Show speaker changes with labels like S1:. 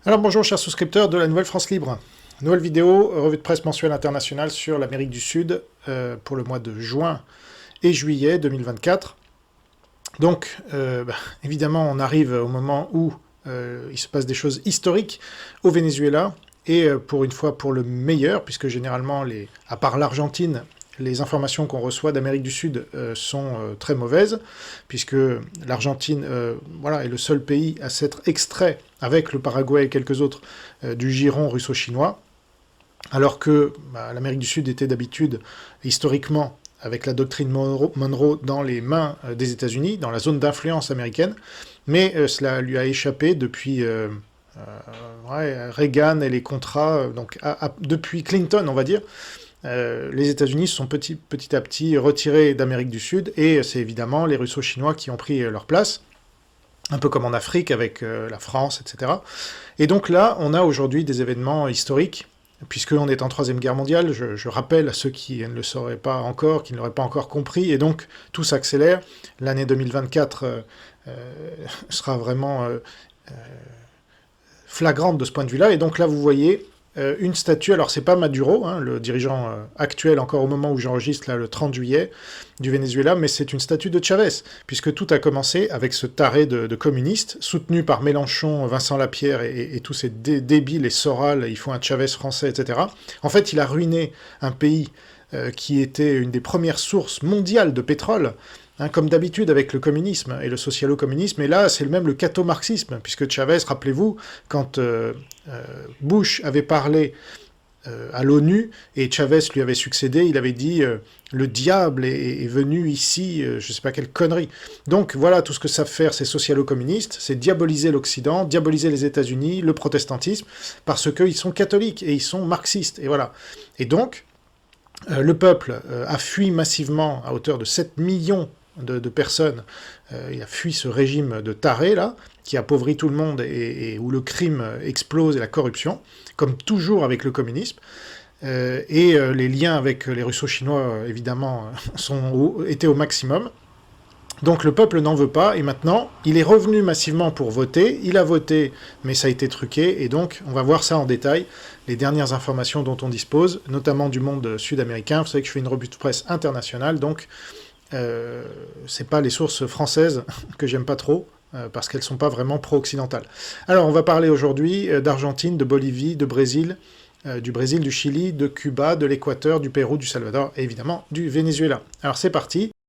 S1: Alors bonjour chers souscripteurs de la Nouvelle France Libre. Nouvelle vidéo, revue de presse mensuelle internationale sur l'Amérique du Sud pour le mois de juin et juillet 2024. Donc évidemment on arrive au moment où il se passe des choses historiques au Venezuela, et pour une fois pour le meilleur, puisque généralement, à part l'Argentine, les informations qu'on reçoit d'Amérique du Sud sont très mauvaises, puisque l'Argentine est le seul pays à s'être extrait, avec le Paraguay et quelques autres, du giron russo-chinois, alors que l'Amérique du Sud était d'habitude, historiquement, avec la doctrine Monroe dans les mains des États-Unis, dans la zone d'influence américaine, mais cela lui a échappé depuis Reagan et les contrats, depuis Clinton, on va dire. Les États-Unis se sont petit à petit retirés d'Amérique du Sud, et c'est évidemment les Russo-Chinois qui ont pris leur place, un peu comme en Afrique avec la France, etc. Et donc là, on a aujourd'hui des événements historiques, puisqu'on est en Troisième Guerre mondiale. Je rappelle à ceux qui ne le sauraient pas encore, qui ne l'auraient pas encore compris, et donc tout s'accélère. L'année 2024 sera vraiment flagrante de ce point de vue-là, et donc là, vous voyez une statue. Alors c'est pas Maduro, le dirigeant actuel encore au moment où j'enregistre, là, le 30 juillet, du Venezuela, mais c'est une statue de Chavez, puisque tout a commencé avec ce taré de communiste, soutenu par Mélenchon, Vincent Lapierre et tous ces débiles et Soral, ils font un Chavez français, etc. En fait, il a ruiné un pays qui était une des premières sources mondiales de pétrole, comme d'habitude avec le communisme et le socialo-communisme, et là c'est même le catho-marxisme, puisque Chavez, rappelez-vous, quand Bush avait parlé à l'ONU, et Chavez lui avait succédé, il avait dit le diable est venu ici, je sais pas quelle connerie. Donc voilà tout ce que savent faire ces socialo-communistes, c'est diaboliser l'Occident, diaboliser les États-Unis, le protestantisme, parce qu'ils sont catholiques et ils sont marxistes, et voilà. Et donc, le peuple a fui massivement, à hauteur de 7 millions de personnes, il a fui ce régime de tarés, là, qui appauvrit tout le monde et où le crime explose et la corruption, comme toujours avec le communisme. Les liens avec les Russo-Chinois, évidemment, étaient au maximum. Donc le peuple n'en veut pas, et maintenant, il est revenu massivement pour voter, il a voté, mais ça a été truqué, et donc on va voir ça en détail, les dernières informations dont on dispose, notamment du monde sud-américain. Vous savez que je fais une revue de presse internationale, donc c'est pas les sources françaises que j'aime pas trop, parce qu'elles sont pas vraiment pro-occidentales. Alors on va parler aujourd'hui d'Argentine, de Bolivie, de Brésil, du Brésil, du Chili, de Cuba, de l'Équateur, du Pérou, du Salvador, et évidemment du Venezuela. Alors c'est parti.